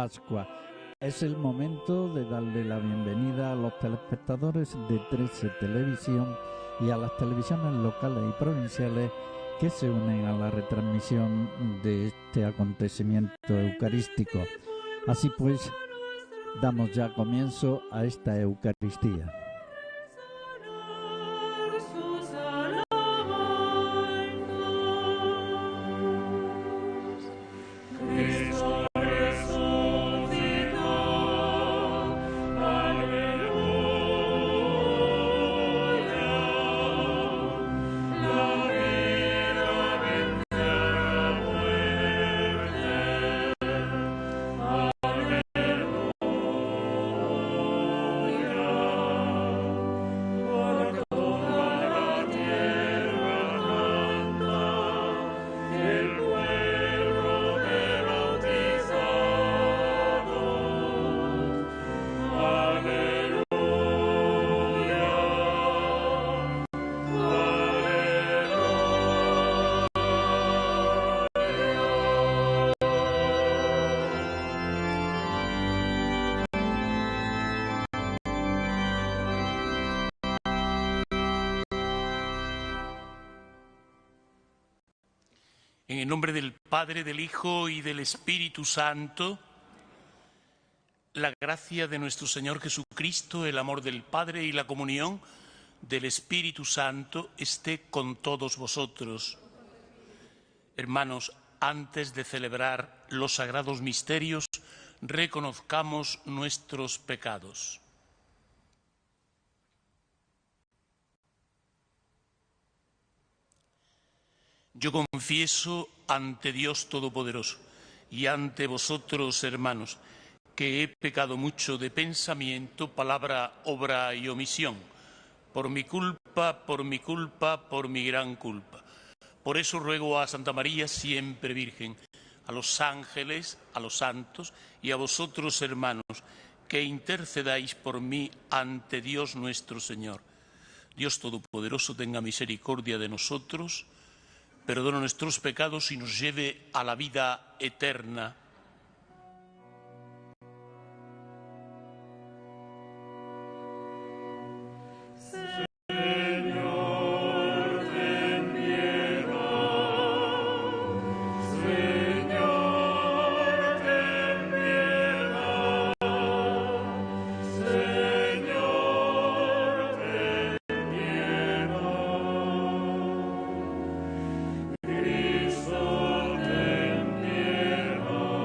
Pascua. Es el momento de darle la bienvenida a los telespectadores de 13 Televisión y a las televisiones locales y provinciales que se unen a la retransmisión de este acontecimiento eucarístico. Así pues, damos ya comienzo a esta Eucaristía. En el nombre del Padre, del Hijo y del Espíritu Santo, la gracia de nuestro Señor Jesucristo, el amor del Padre y la comunión del Espíritu Santo esté con todos vosotros. Hermanos, antes de celebrar los sagrados misterios, reconozcamos nuestros pecados. Yo confieso ante Dios Todopoderoso y ante vosotros, hermanos, que he pecado mucho de pensamiento, palabra, obra y omisión, por mi culpa, por mi gran culpa. Por eso ruego a Santa María, siempre Virgen, a los ángeles, a los santos y a vosotros, hermanos, que intercedáis por mí ante Dios nuestro Señor. Dios Todopoderoso tenga misericordia de nosotros, perdona nuestros pecados y nos lleve a la vida eterna. Cristo, ten piedad.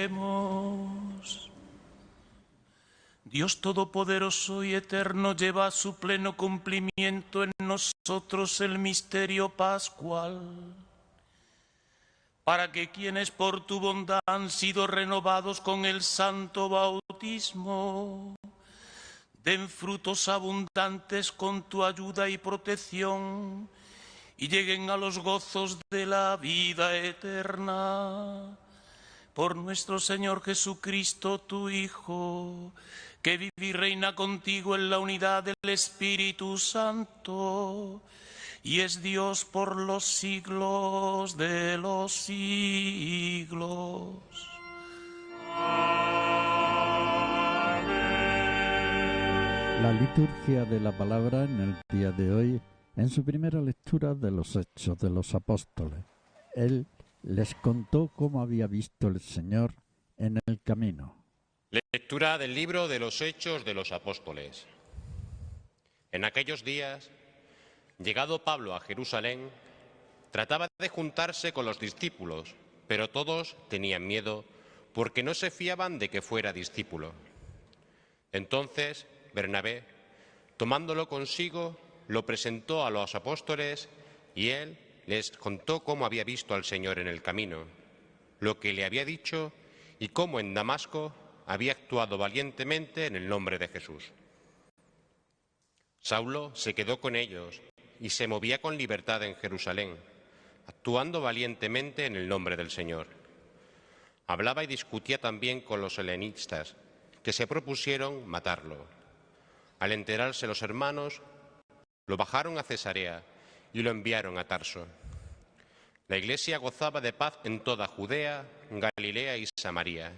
Oremos. Dios Todopoderoso y Eterno lleva a su pleno cumplimiento en nosotros el misterio pascual, para que quienes por tu bondad han sido renovados con el santo bautismo, den frutos abundantes con tu ayuda y protección, y lleguen a los gozos de la vida eterna. Por nuestro Señor Jesucristo, tu Hijo, que vive y reina contigo en la unidad del Espíritu Santo, y es Dios por los siglos de los siglos. La liturgia de la palabra en el día de hoy, en su primera lectura de los Hechos de los Apóstoles. Él les contó cómo había visto el Señor en el camino. Lectura del libro de los Hechos de los Apóstoles. En aquellos días, llegado Pablo a Jerusalén, trataba de juntarse con los discípulos, pero todos tenían miedo porque no se fiaban de que fuera discípulo. Entonces Bernabé, tomándolo consigo, lo presentó a los apóstoles y él les contó cómo había visto al Señor en el camino, lo que le había dicho y cómo en Damasco había actuado valientemente en el nombre de Jesús. Saulo se quedó con ellos y se movía con libertad en Jerusalén, actuando valientemente en el nombre del Señor. Hablaba y discutía también con los helenistas, que se propusieron matarlo. Al enterarse los hermanos, lo bajaron a Cesarea y lo enviaron a Tarso. La Iglesia gozaba de paz en toda Judea, Galilea y Samaria.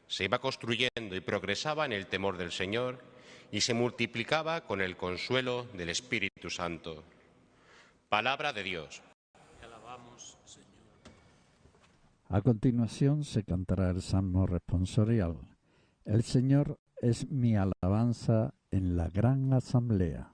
Se iba construyendo y progresaba en el temor del Señor y se multiplicaba con el consuelo del Espíritu Santo. Palabra de Dios. Te alabamos, Señor. A continuación se cantará el Salmo responsorial. El Señor es mi alabanza en la gran asamblea.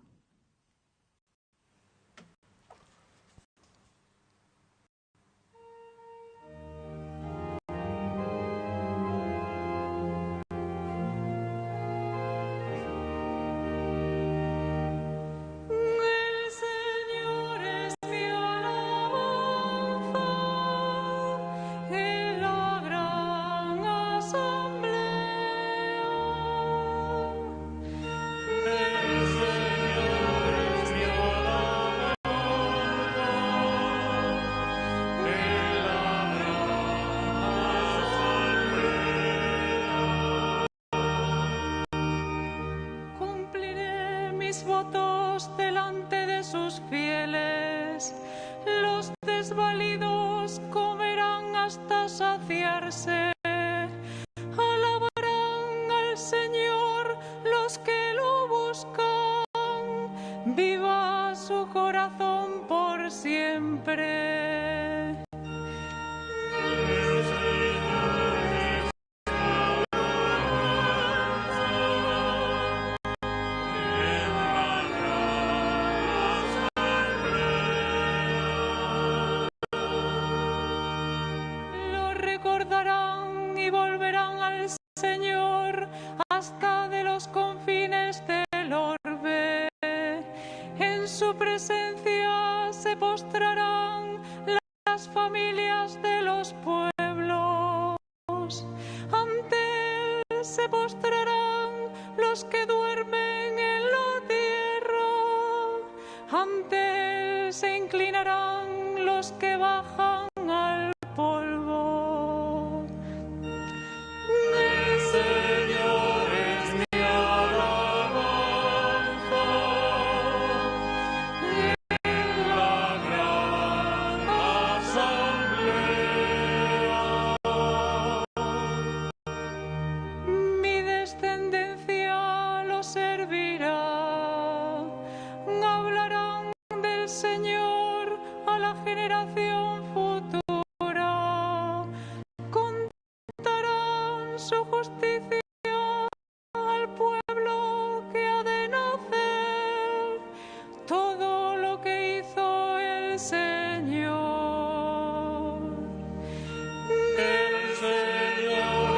El Señor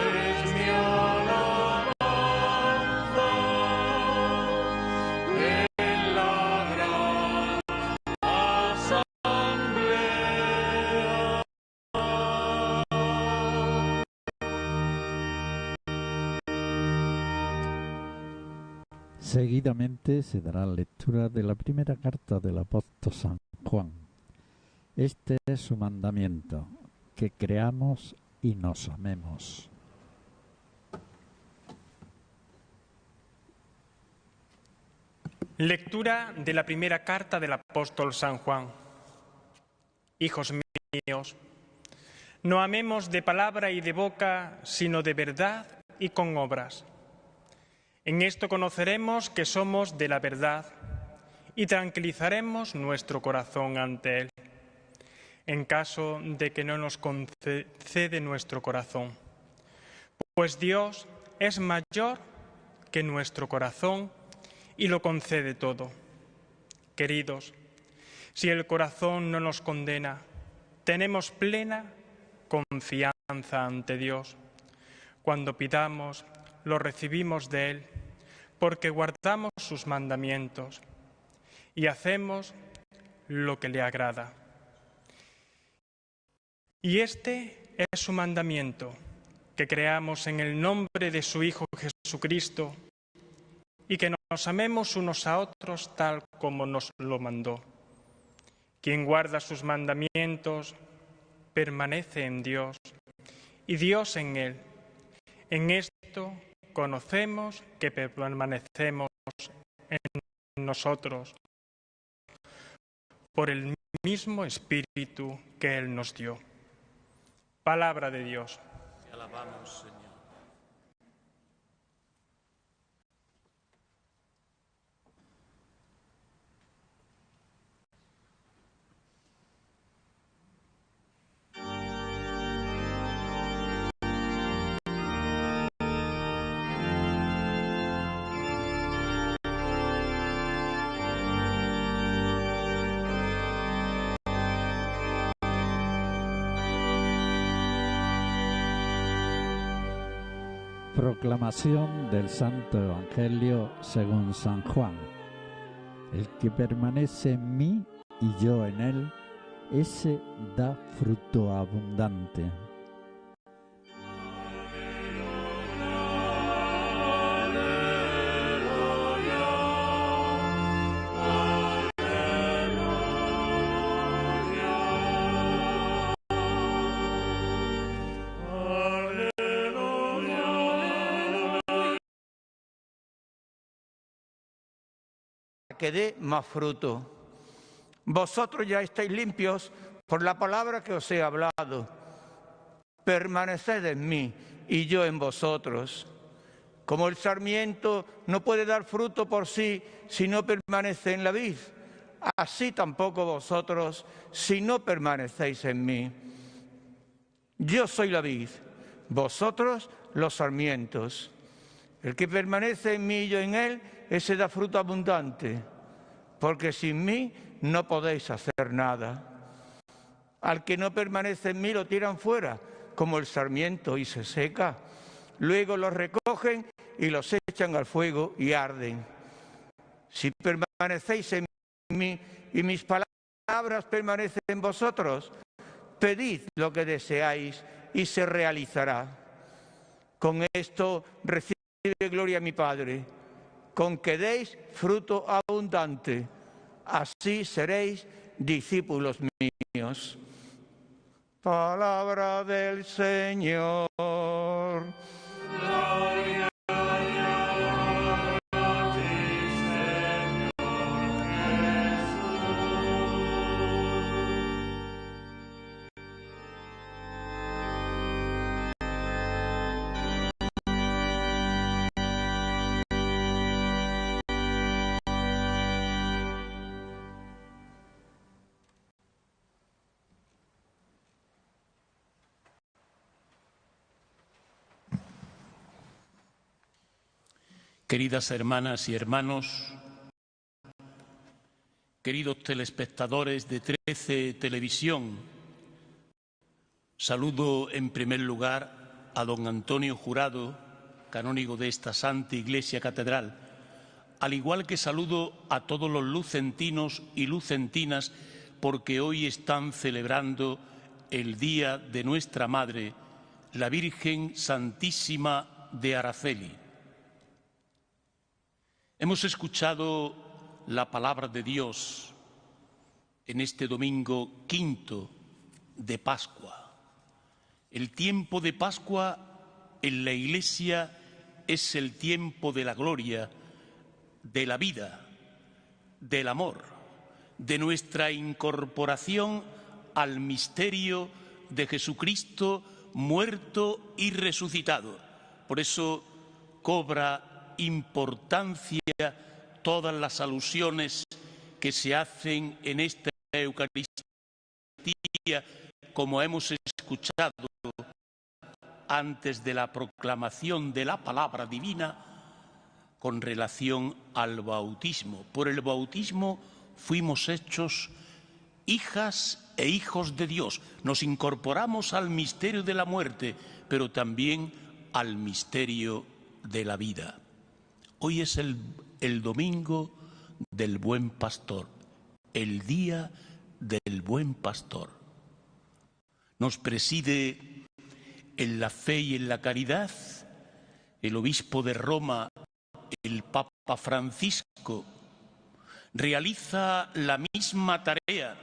Seguidamente se dará lectura de la primera carta del apóstol San Juan. Este es su mandamiento, que creamos y nos amemos. Lectura de la primera carta del apóstol San Juan. Hijos míos, no amemos de palabra y de boca, sino de verdad y con obras. En esto conoceremos que somos de la verdad y tranquilizaremos nuestro corazón ante Él, en caso de que no nos concede nuestro corazón. Pues Dios es mayor que nuestro corazón y lo concede todo. Queridos, si el corazón no nos condena, tenemos plena confianza ante Dios. Cuando pidamos, lo recibimos de Él, porque guardamos sus mandamientos y hacemos lo que le agrada. Y este es su mandamiento, que creamos en el nombre de su Hijo Jesucristo y que nos amemos unos a otros tal como nos lo mandó. Quien guarda sus mandamientos permanece en Dios y Dios en él. En esto conocemos que permanecemos en nosotros por el mismo Espíritu que Él nos dio. Palabra de Dios. Te alabamos, Señor. Proclamación del Santo Evangelio según San Juan. El que permanece en mí y yo en él, ese da fruto abundante. Que dé más fruto. Vosotros ya estáis limpios por la palabra que os he hablado. Permaneced en mí y yo en vosotros. Como el sarmiento no puede dar fruto por sí si no permanece en la vid, así tampoco vosotros si no permanecéis en mí. Yo soy la vid, vosotros los sarmientos. El que permanece en mí y yo en él, ese da fruto abundante, porque sin mí no podéis hacer nada. Al que no permanece en mí lo tiran fuera, como el sarmiento, y se seca. Luego los recogen y los echan al fuego y arden. Si permanecéis en mí y mis palabras permanecen en vosotros, pedid lo que deseáis y se realizará. Con esto recibe gloria a mi Padre, con que deis fruto abundante, así seréis discípulos míos. Palabra del Señor. Gloria a ti, Señor Jesús. Queridas hermanas y hermanos, queridos telespectadores de 13 Televisión, saludo en primer lugar a don Antonio Jurado, canónigo de esta Santa Iglesia Catedral, al igual que saludo a todos los lucentinos y lucentinas porque hoy están celebrando el Día de nuestra Madre, la Virgen Santísima de Araceli. Hemos escuchado la palabra de Dios en este domingo quinto de Pascua. El tiempo de Pascua en la Iglesia es el tiempo de la gloria, de la vida, del amor, de nuestra incorporación al misterio de Jesucristo muerto y resucitado. Por eso cobra importancia todas las alusiones que se hacen en esta Eucaristía, como hemos escuchado antes de la proclamación de la palabra divina, con relación al bautismo. Por el bautismo fuimos hechos hijas e hijos de Dios. Nos incorporamos al misterio de la muerte, pero también al misterio de la vida. Hoy es el domingo del Buen Pastor, el día del Buen Pastor. Nos preside en la fe y en la caridad el obispo de Roma, el Papa Francisco. Realiza la misma tarea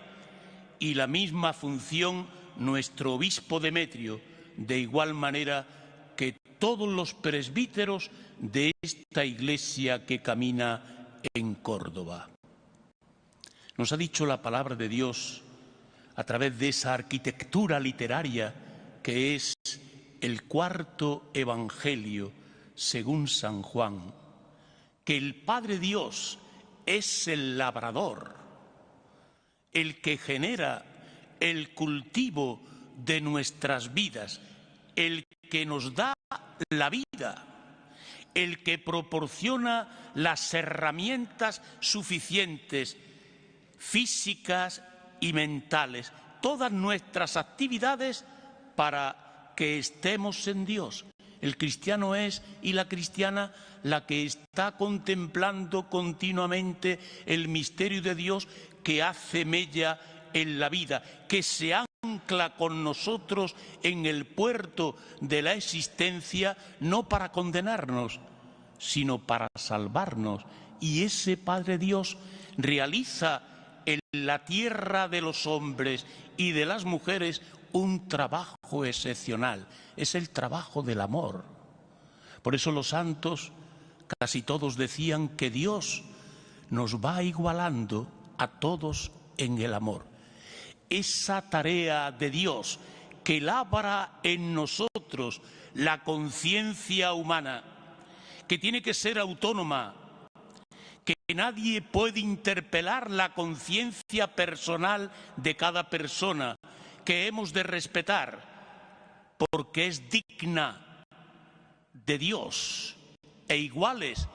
y la misma función nuestro obispo Demetrio, de igual manera que todos los presbíteros de esta Iglesia que camina en Córdoba. Nos ha dicho la palabra de Dios a través de esa arquitectura literaria que es el cuarto Evangelio según San Juan, que el Padre Dios es el labrador, el que genera el cultivo de nuestras vidas, el que nos da la vida, el que proporciona las herramientas suficientes, físicas y mentales, todas nuestras actividades para que estemos en Dios. El cristiano es, y la cristiana, la que está contemplando continuamente el misterio de Dios que hace mella en la vida, que se ancla con nosotros en el puerto de la existencia, no para condenarnos, sino para salvarnos. Y ese Padre Dios realiza en la tierra de los hombres y de las mujeres un trabajo excepcional, es el trabajo del amor. Por eso los santos casi todos decían que Dios nos va igualando a todos en el amor. Esa tarea de Dios que labra en nosotros la conciencia humana, que tiene que ser autónoma, que nadie puede interpelar la conciencia personal de cada persona, que hemos de respetar porque es digna de Dios e iguales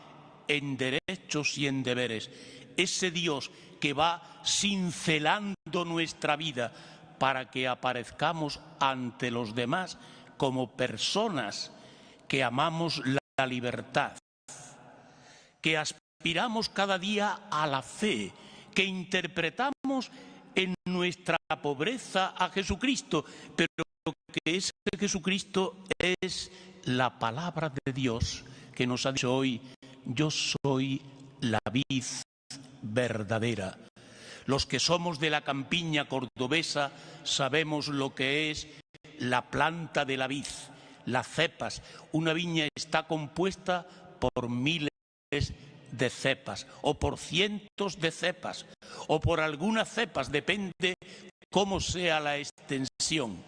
en derechos y en deberes. Ese Dios que va cincelando nuestra vida para que aparezcamos ante los demás como personas que amamos la libertad, que aspiramos cada día a la fe, que interpretamos en nuestra pobreza a Jesucristo, pero que ese Jesucristo es la palabra de Dios que nos ha dicho hoy: yo soy la vid verdadera. Los que somos de la campiña cordobesa sabemos lo que es la planta de la vid, las cepas. Una viña está compuesta por miles de cepas o por cientos de cepas o por algunas cepas, depende cómo sea la extensión.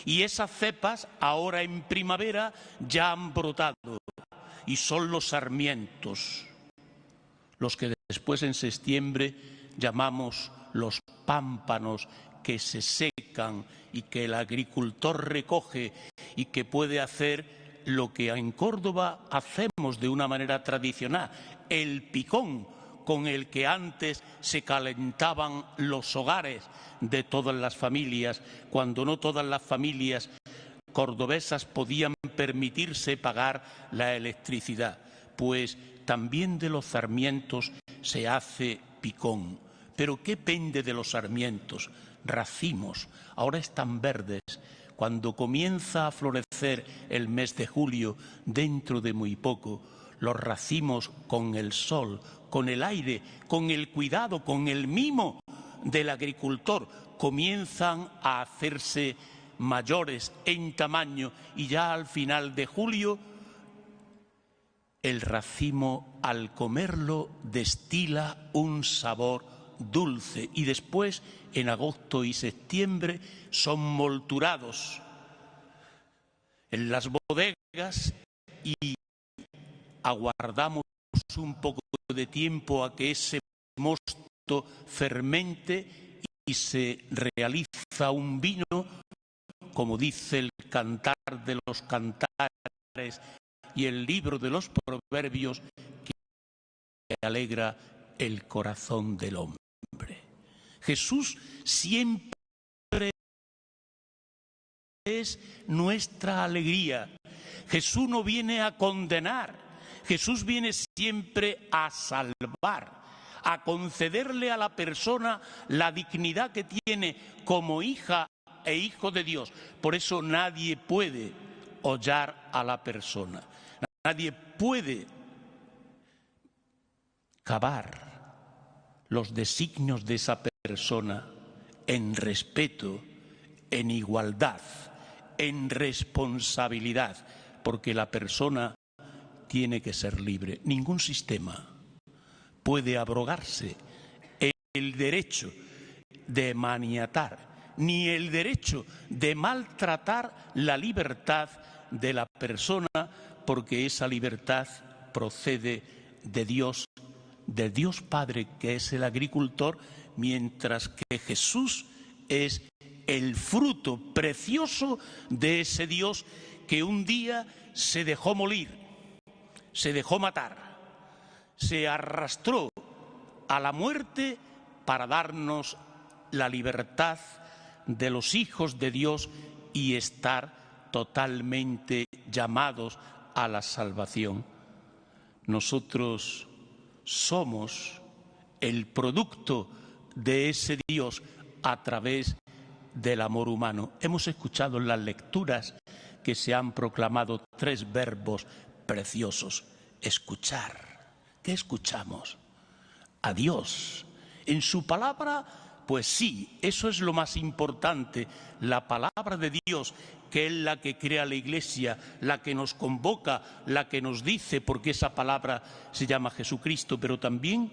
Y esas cepas ahora en primavera ya han brotado y son los sarmientos, los que después en septiembre llamamos los pámpanos, que se secan y que el agricultor recoge y que puede hacer lo que en Córdoba hacemos de una manera tradicional, el picón, con el que antes se calentaban los hogares de todas las familias, cuando no todas las familias cordobesas podían permitirse pagar la electricidad. Pues también de los sarmientos se hace picón. ¿Pero qué pende de los sarmientos? Racimos. Ahora están verdes. Cuando comienza a florecer el mes de julio, dentro de muy poco, Los racimos con el sol, con el aire, con el cuidado, con el mimo del agricultor, comienzan a hacerse mayores en tamaño y ya al final de julio el racimo al comerlo destila un sabor dulce y después en agosto y septiembre son molturados en las bodegas y aguardamos un poco de tiempo a que ese mosto fermente y se realiza un vino, como dice el Cantar de los Cantares y el libro de los Proverbios, que alegra el corazón del hombre. Jesús siempre es nuestra alegría. Jesús no viene a condenar, Jesús viene siempre a salvar, a concederle a la persona la dignidad que tiene como hija e hijo de Dios. Por eso nadie puede hollar a la persona, nadie puede cavar los designios de esa persona en respeto, en igualdad, en responsabilidad, porque la persona tiene que ser libre. Ningún sistema puede abrogarse el derecho de maniatar, ni el derecho de maltratar la libertad de la persona, porque esa libertad procede de Dios, del Dios Padre, que es el agricultor, mientras que Jesús es el fruto precioso de ese Dios que un día se dejó molir, se dejó matar, se arrastró a la muerte para darnos la libertad de los hijos de Dios y estar totalmente llamados a la salvación. Nosotros somos el producto de ese Dios a través del amor humano. Hemos escuchado en las lecturas que se han proclamado 3 verbos preciosos. Escuchar. ¿Qué escuchamos? A Dios. En su palabra, pues sí, eso es lo más importante. La palabra de Dios, que es la que crea la Iglesia, la que nos convoca, la que nos dice, porque esa palabra se llama Jesucristo, pero también,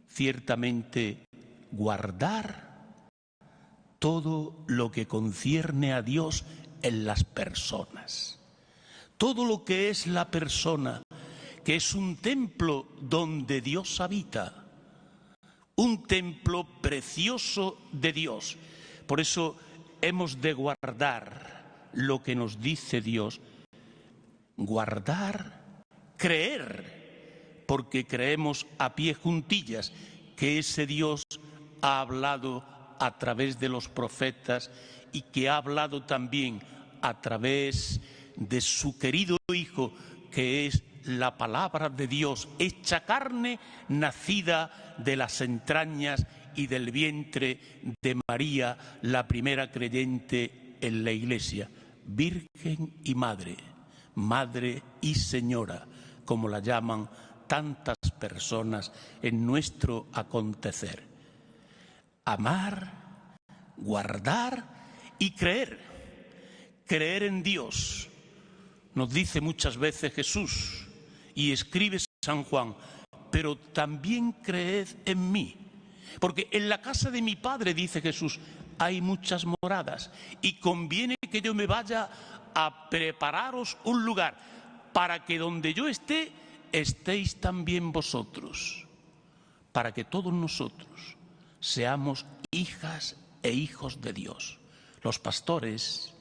ciertamente, guardar todo lo que concierne a Dios en las personas. Todo lo que es la persona, que es un templo donde Dios habita, un templo precioso de Dios. Por eso hemos de guardar lo que nos dice Dios, guardar, creer, porque creemos a pie juntillas que ese Dios ha hablado a través de los profetas y que ha hablado también a través de su querido Hijo, que es la palabra de Dios hecha carne, nacida de las entrañas y del vientre de María, la primera creyente en la Iglesia, Virgen y Madre, Madre y Señora, como la llaman tantas personas en nuestro acontecer. Amar, guardar y creer. Creer en Dios. Nos dice muchas veces Jesús y escribe San Juan, pero también creed en mí. Porque en la casa de mi Padre, dice Jesús, hay muchas moradas y conviene que yo me vaya a prepararos un lugar para que donde yo esté, estéis también vosotros, para que todos nosotros seamos hijas e hijos de Dios. Los pastores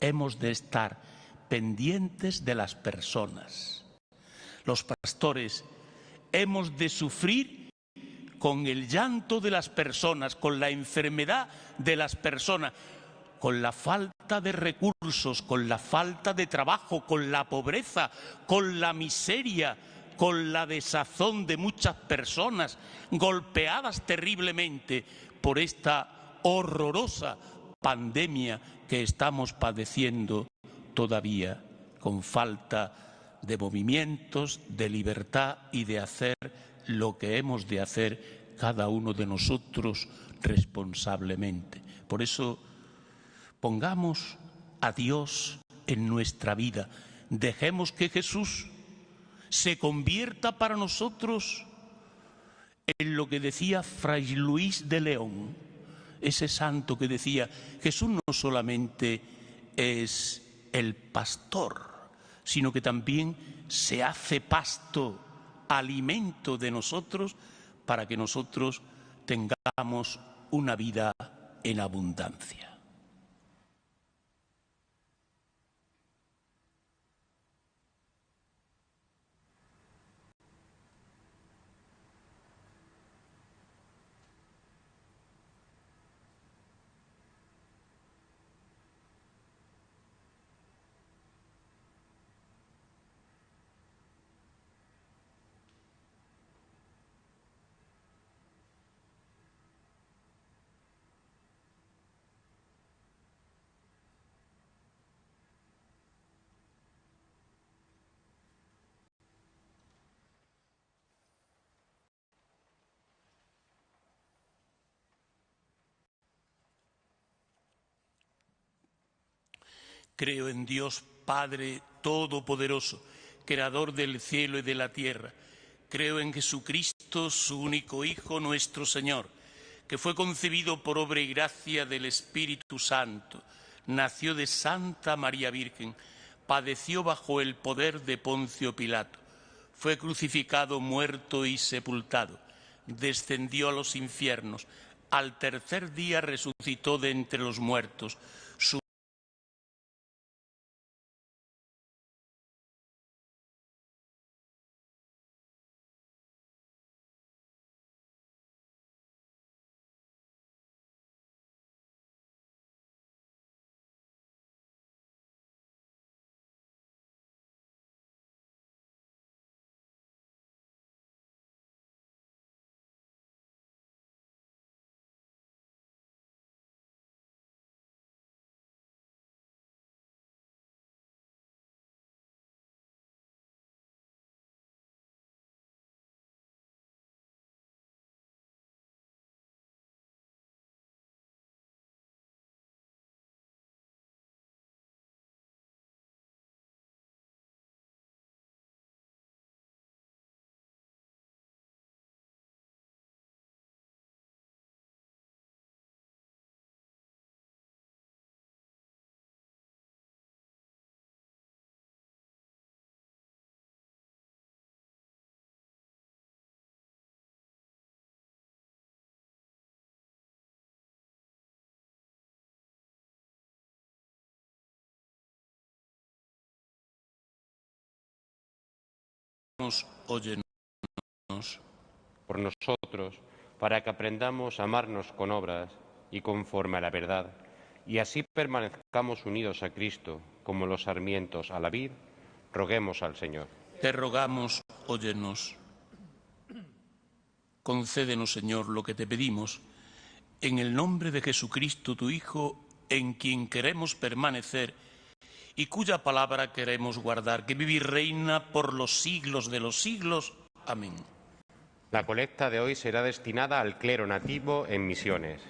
hemos de estar pendientes de las personas. Los pastores hemos de sufrir con el llanto de las personas, con la enfermedad de las personas, con la falta de recursos, con la falta de trabajo, con la pobreza, con la miseria, con la desazón de muchas personas golpeadas terriblemente por esta horrorosa pandemia que estamos padeciendo todavía, con falta de movimientos, de libertad y de hacer lo que hemos de hacer cada uno de nosotros responsablemente. Por eso, pongamos a Dios en nuestra vida. Dejemos que Jesús se convierta para nosotros en lo que decía Fray Luis de León, ese santo que decía: Jesús no solamente es el pastor, sino que también se hace pasto, alimento de nosotros, para que nosotros tengamos una vida en abundancia. Creo en Dios Padre Todopoderoso, Creador del cielo y de la tierra. Creo en Jesucristo, su único Hijo, nuestro Señor, que fue concebido por obra y gracia del Espíritu Santo, nació de Santa María Virgen, padeció bajo el poder de Poncio Pilato, fue crucificado, muerto y sepultado, descendió a los infiernos, al tercer día resucitó de entre los muertos, óyenos. Por nosotros, para que aprendamos a amarnos con obras y conforme a la verdad, y así permanezcamos unidos a Cristo como los sarmientos a la vid, roguemos al Señor. Te rogamos, óyenos. Concédenos, Señor, lo que te pedimos, en el nombre de Jesucristo, tu Hijo, en quien queremos permanecer y cuya palabra queremos guardar, que vive y reina por los siglos de los siglos. Amén. La colecta de hoy será destinada al clero nativo en misiones.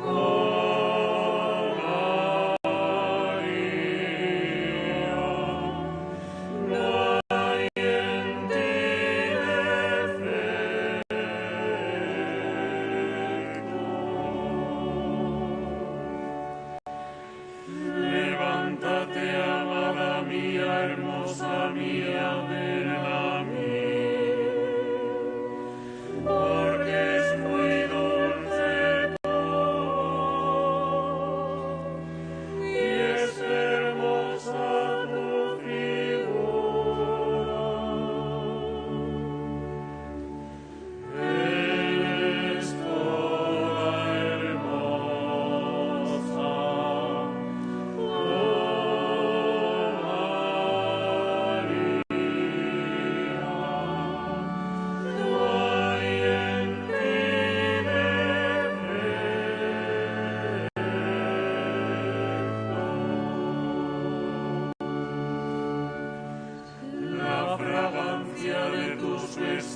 Oh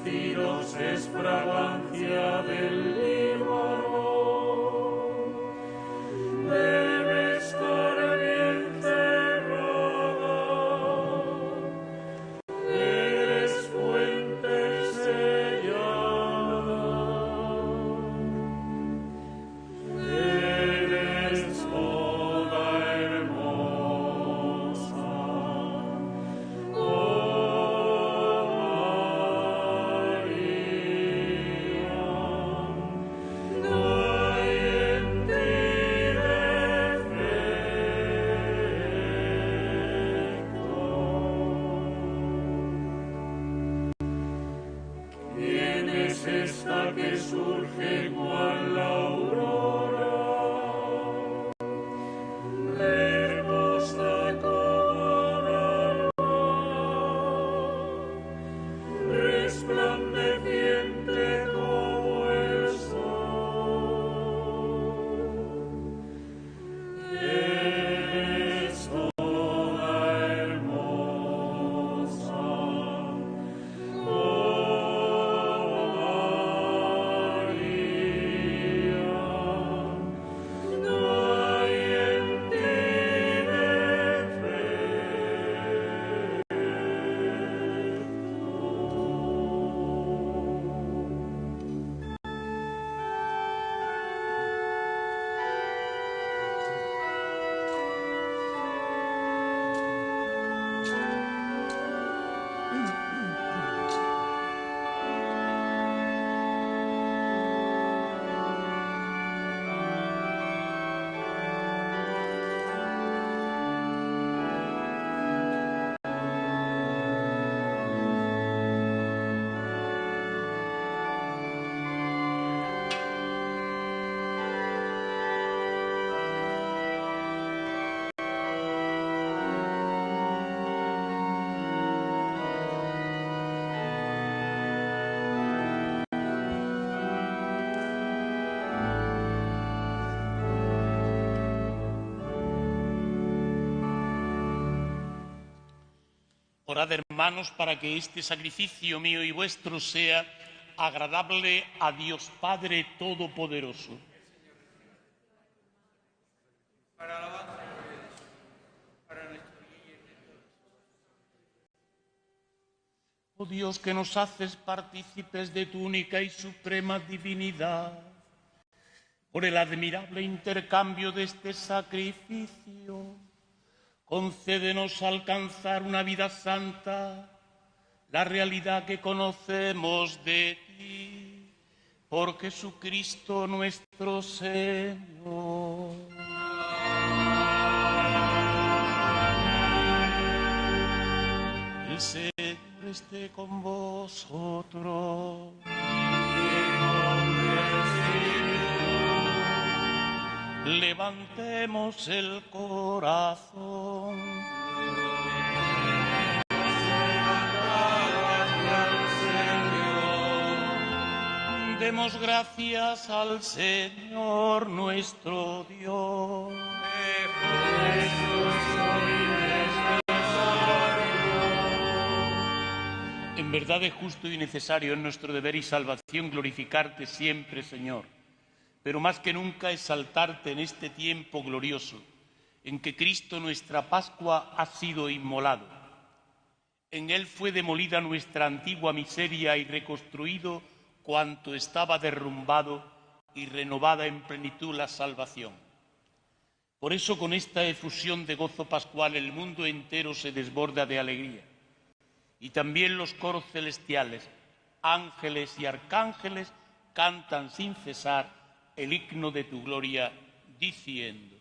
vestidos es fragancia del Líbano. Debe estar bien cerrada. Eres fuente sellada. Eres toda hermosa. Esta que surge cual la aurora, hermosa como la alba, resplandeciente como el sol. Eres toda hermosa. Orad, hermanos, para que este sacrificio mío y vuestro sea agradable a Dios Padre Todopoderoso. Para alabanza y gloria de Dios, para nuestro bien y el de todos. Oh Dios, que nos haces partícipes de tu única y suprema divinidad, por el admirable intercambio de este sacrificio, concédenos alcanzar una vida santa, la realidad que conocemos de ti, por Jesucristo nuestro Señor. El Señor esté con vosotros. Levantemos el corazón. Demos gracias al Señor nuestro Dios. En verdad es justo y necesario, en nuestro deber y salvación, glorificarte siempre, Señor, pero más que nunca exaltarte en este tiempo glorioso en que Cristo nuestra Pascua ha sido inmolado. En Él fue demolida nuestra antigua miseria y reconstruido cuanto estaba derrumbado y renovada en plenitud la salvación. Por eso, con esta efusión de gozo pascual, el mundo entero se desborda de alegría. Y también los coros celestiales, ángeles y arcángeles, cantan sin cesar el himno de tu gloria, diciendo: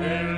El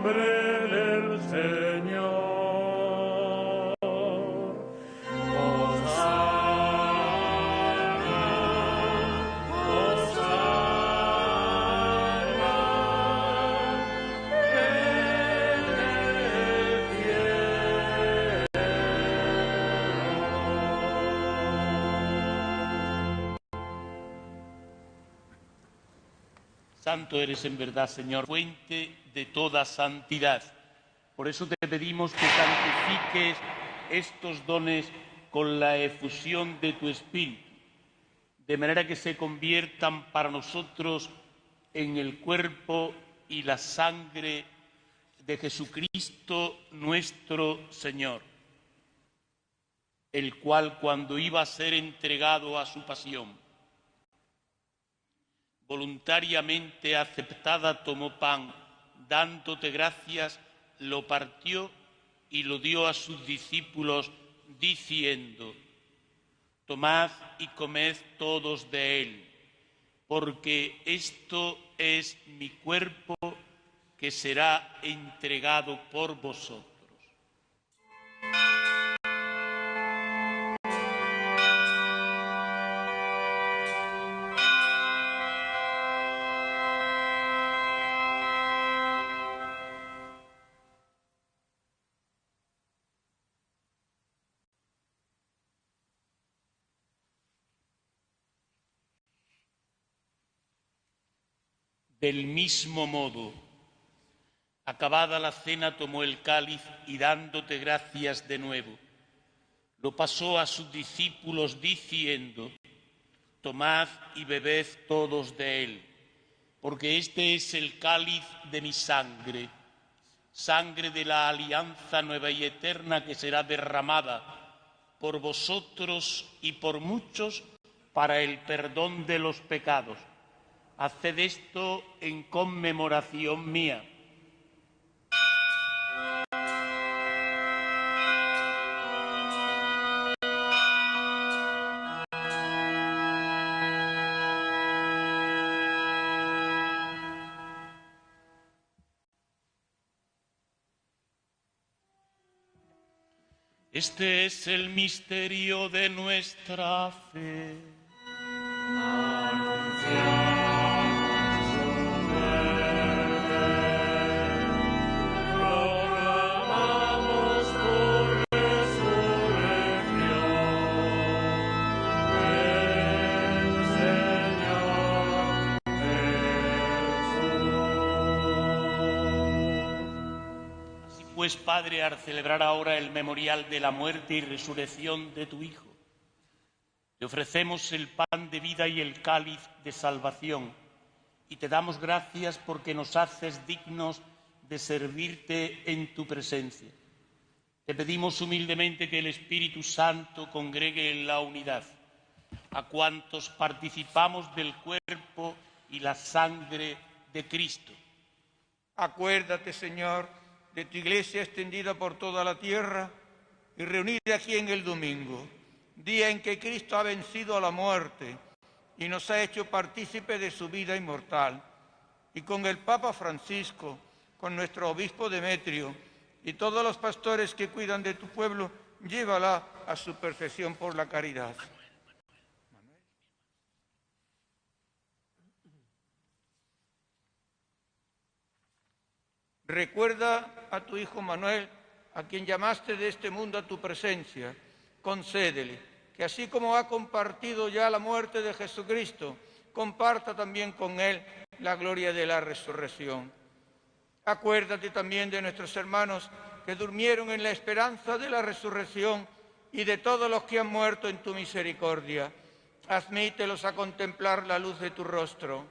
nombre del Señor. Santo eres en verdad, Señor, fuente de toda santidad. Por eso te pedimos que santifiques estos dones con la efusión de tu Espíritu, de manera que se conviertan para nosotros en el cuerpo y la sangre de Jesucristo nuestro Señor, el cual, cuando iba a ser entregado a su pasión, voluntariamente aceptada, tomó pan, dándote gracias, lo partió y lo dio a sus discípulos, diciendo: tomad y comed todos de él, porque esto es mi cuerpo que será entregado por vosotros. Del mismo modo, acabada la cena, tomó el cáliz y, dándote gracias de nuevo, lo pasó a sus discípulos diciendo: tomad y bebed todos de él, porque este es el cáliz de mi sangre, sangre de la alianza nueva y eterna que será derramada por vosotros y por muchos para el perdón de los pecados. Haced esto en conmemoración mía. Este es el misterio de nuestra fe. Pues, Padre, al celebrar ahora el memorial de la muerte y resurrección de tu Hijo, te ofrecemos el pan de vida y el cáliz de salvación, y te damos gracias porque nos haces dignos de servirte en tu presencia. Te pedimos humildemente que el Espíritu Santo congregue en la unidad a cuantos participamos del cuerpo y la sangre de Cristo. Acuérdate, Señor, de tu iglesia extendida por toda la tierra y reunida aquí en el domingo, día en que Cristo ha vencido a la muerte y nos ha hecho partícipe de su vida inmortal. Y con el Papa Francisco, con nuestro obispo Demetrio y todos los pastores que cuidan de tu pueblo, llévala a su perfección por la caridad. Recuerda a tu hijo Manuel, a quien llamaste de este mundo a tu presencia. Concédele que, así como ha compartido ya la muerte de Jesucristo, comparta también con él la gloria de la resurrección. Acuérdate también de nuestros hermanos que durmieron en la esperanza de la resurrección y de todos los que han muerto en tu misericordia. Admítelos a contemplar la luz de tu rostro.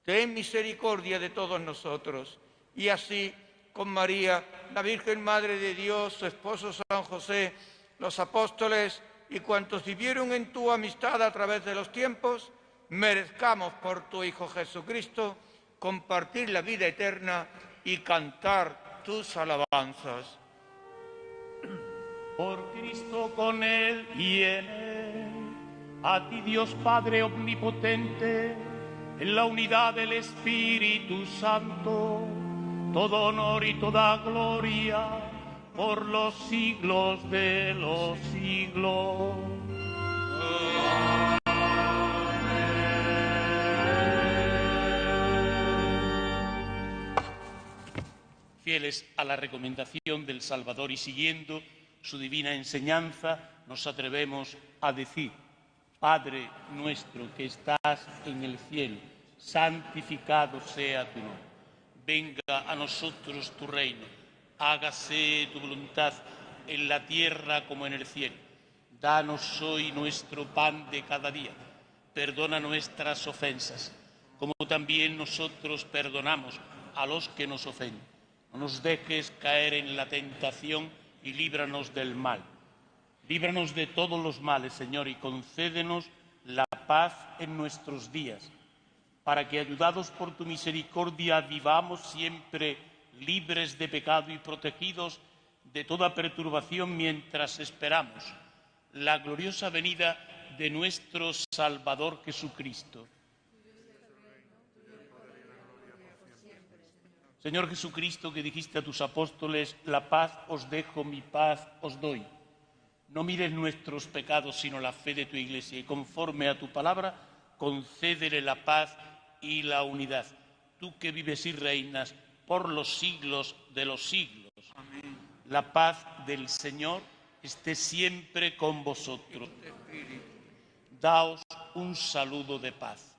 Ten misericordia de todos nosotros. Y así, con María, la Virgen Madre de Dios, su esposo San José, los apóstoles y cuantos vivieron en tu amistad a través de los tiempos, merezcamos por tu Hijo Jesucristo compartir la vida eterna y cantar tus alabanzas. Por Cristo, con Él y en Él, a ti Dios Padre Omnipotente, en la unidad del Espíritu Santo, todo honor y toda gloria por los siglos de los siglos. Fieles a la recomendación del Salvador y siguiendo su divina enseñanza, nos atrevemos a decir: Padre nuestro que estás en el cielo, santificado sea tu nombre. Venga a nosotros tu reino, hágase tu voluntad en la tierra como en el cielo. Danos hoy nuestro pan de cada día. Perdona nuestras ofensas, como también nosotros perdonamos a los que nos ofenden. No nos dejes caer en la tentación y líbranos del mal. Líbranos de todos los males, Señor, y concédenos la paz en nuestros días, para que, ayudados por tu misericordia, vivamos siempre libres de pecado y protegidos de toda perturbación mientras esperamos la gloriosa venida de nuestro Salvador Jesucristo. Señor Jesucristo, que dijiste a tus apóstoles: la paz os dejo, mi paz os doy. No mires nuestros pecados, sino la fe de tu Iglesia, y conforme a tu palabra, concédele la paz y la unidad. Tú que vives y reinas por los siglos de los siglos. Amén. La paz del Señor esté siempre con vosotros. Daos un saludo de paz.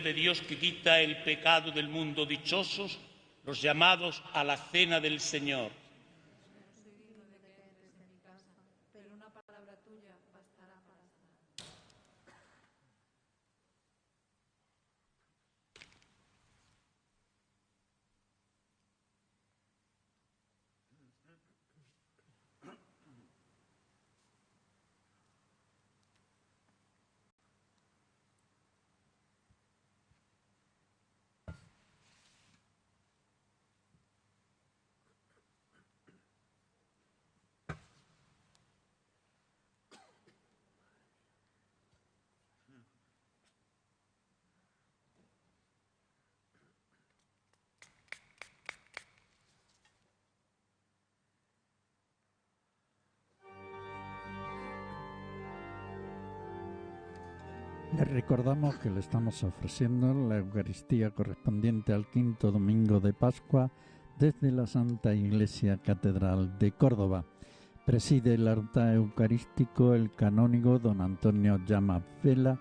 De Dios que quita el pecado del mundo, dichosos los llamados a la cena del Señor. Les recordamos que le estamos ofreciendo la Eucaristía correspondiente al quinto domingo de Pascua desde la Santa Iglesia Catedral de Córdoba. Preside el altar eucarístico el canónigo don Antonio Llamas Vela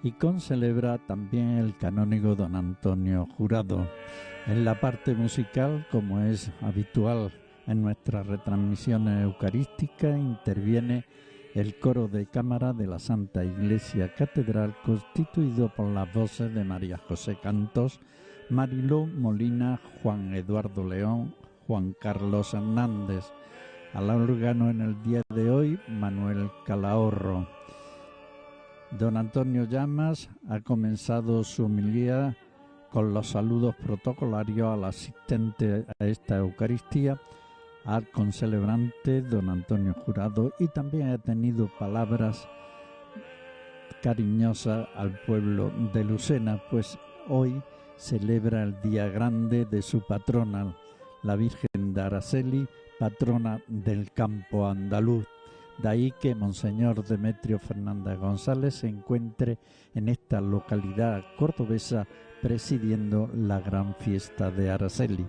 y concelebra también el canónigo don Antonio Jurado. En la parte musical, como es habitual en nuestras retransmisiones eucarísticas, interviene el coro de cámara de la Santa Iglesia Catedral, constituido por las voces de María José Cantós, Mariló Molina, Juan Eduardo León, Juan Carlos Hernández. Al órgano en el día de hoy, Manuel Calahorro. Don Antonio Llamas ha comenzado su homilía con los saludos protocolarios al asistente a esta Eucaristía, al concelebrante don Antonio Jurado, y también ha tenido palabras cariñosas al pueblo de Lucena, pues hoy celebra el día grande de su patrona, la Virgen de Araceli, patrona del campo andaluz. De ahí que Monseñor Demetrio Fernández González se encuentre en esta localidad cordobesa presidiendo la gran fiesta de Araceli.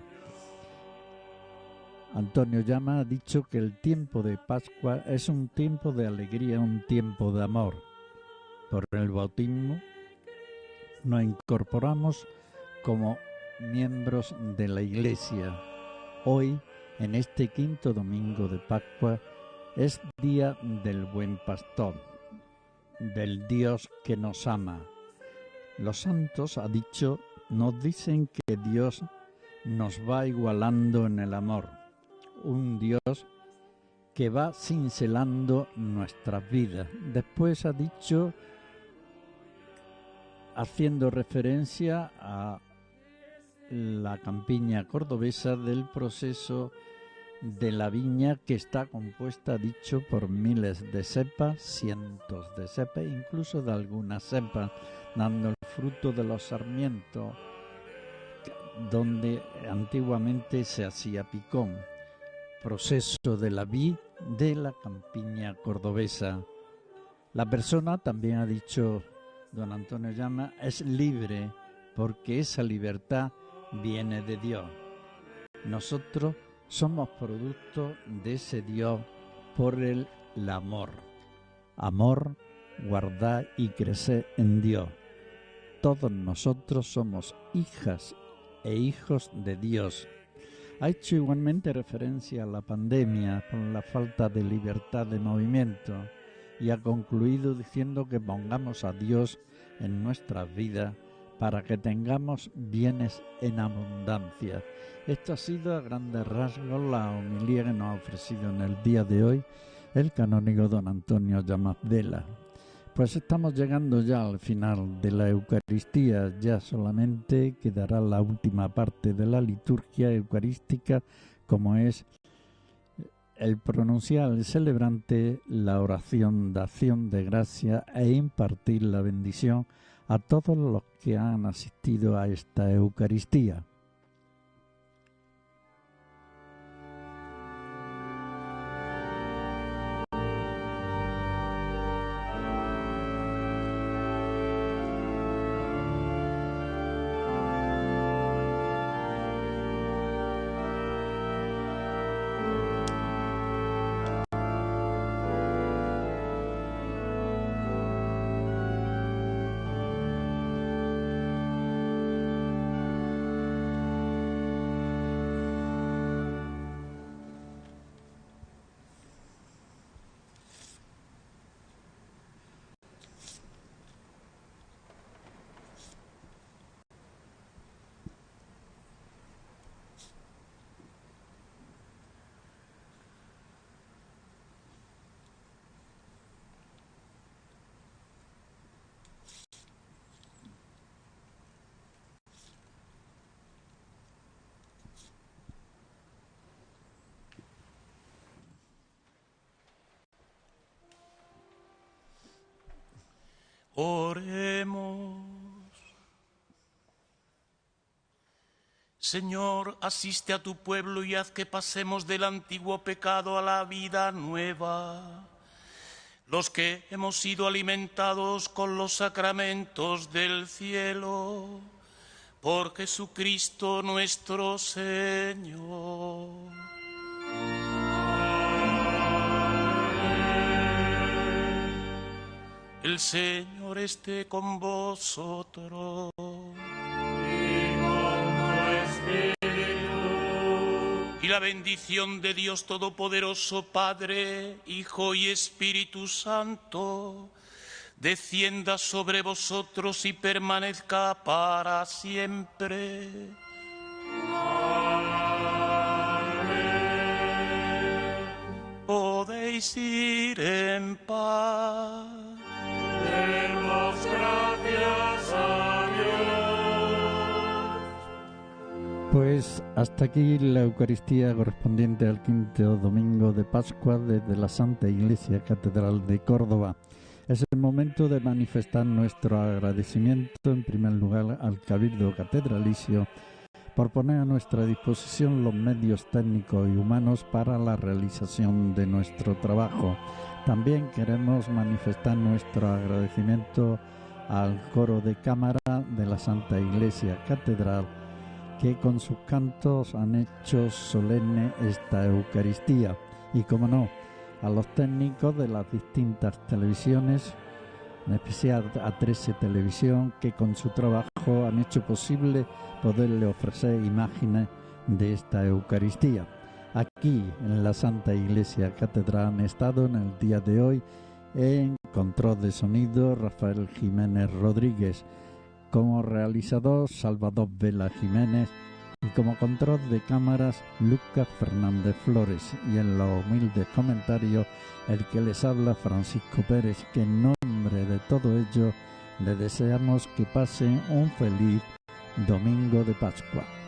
Antonio Llama ha dicho que el tiempo de Pascua es un tiempo de alegría, un tiempo de amor. Por el bautismo nos incorporamos como miembros de la Iglesia. Hoy, en este quinto domingo de Pascua, es día del buen pastor, del Dios que nos ama. Los santos, ha dicho, nos dicen que Dios nos va igualando en el amor. Un Dios que va cincelando nuestras vidas. Después ha dicho, haciendo referencia a la campiña cordobesa, del proceso de la viña que está compuesta, dicho, por miles de cepas, cientos de cepas, incluso de algunas cepas, dando el fruto de los sarmientos, donde antiguamente se hacía picón. Proceso de la vid de la campiña cordobesa. La persona, también ha dicho don Antonio Llama, es libre porque esa libertad viene de Dios. Nosotros somos producto de ese Dios por el amor. Amor, guardar y crecer en Dios. Todos nosotros somos hijas e hijos de Dios. Ha hecho igualmente referencia a la pandemia por la falta de libertad de movimiento y ha concluido diciendo que pongamos a Dios en nuestras vidas para que tengamos bienes en abundancia. Esto ha sido a grandes rasgos la homilía que nos ha ofrecido en el día de hoy el canónigo don Antonio Llamas Vela. Pues estamos llegando ya al final de la Eucaristía, ya solamente quedará la última parte de la liturgia eucarística, como es el pronunciar al celebrante la oración de acción de gracia e impartir la bendición a todos los que han asistido a esta Eucaristía. Oremos. Señor, asiste a tu pueblo y haz que pasemos del antiguo pecado a la vida nueva. Los que hemos sido alimentados con los sacramentos del cielo, por Jesucristo nuestro Señor. El Señor esté con vosotros. Y la bendición de Dios Todopoderoso, Padre, Hijo y Espíritu Santo, descienda sobre vosotros y permanezca para siempre. Amén. podéis ir en paz. Demos gracias a Dios. Pues hasta aquí la Eucaristía correspondiente al quinto domingo de Pascua desde la Santa Iglesia Catedral de Córdoba. Es el momento de manifestar nuestro agradecimiento en primer lugar al Cabildo Catedralicio por poner a nuestra disposición los medios técnicos y humanos para la realización de nuestro trabajo. También queremos manifestar nuestro agradecimiento al coro de cámara de la Santa Iglesia Catedral, que con sus cantos han hecho solemne esta Eucaristía. Y como no, a los técnicos de las distintas televisiones, en especial a 13 Televisión, que con su trabajo han hecho posible poderle ofrecer imágenes de esta Eucaristía. Aquí en la Santa Iglesia Catedral han estado en el día de hoy en control de sonido Rafael Jiménez Rodríguez, como realizador Salvador Vela Jiménez y como control de cámaras Lucas Fernández Flores, y en los humildes comentarios el que les habla Francisco Pérez, que en nombre de todo ello le deseamos que pasen un feliz domingo de Pascua.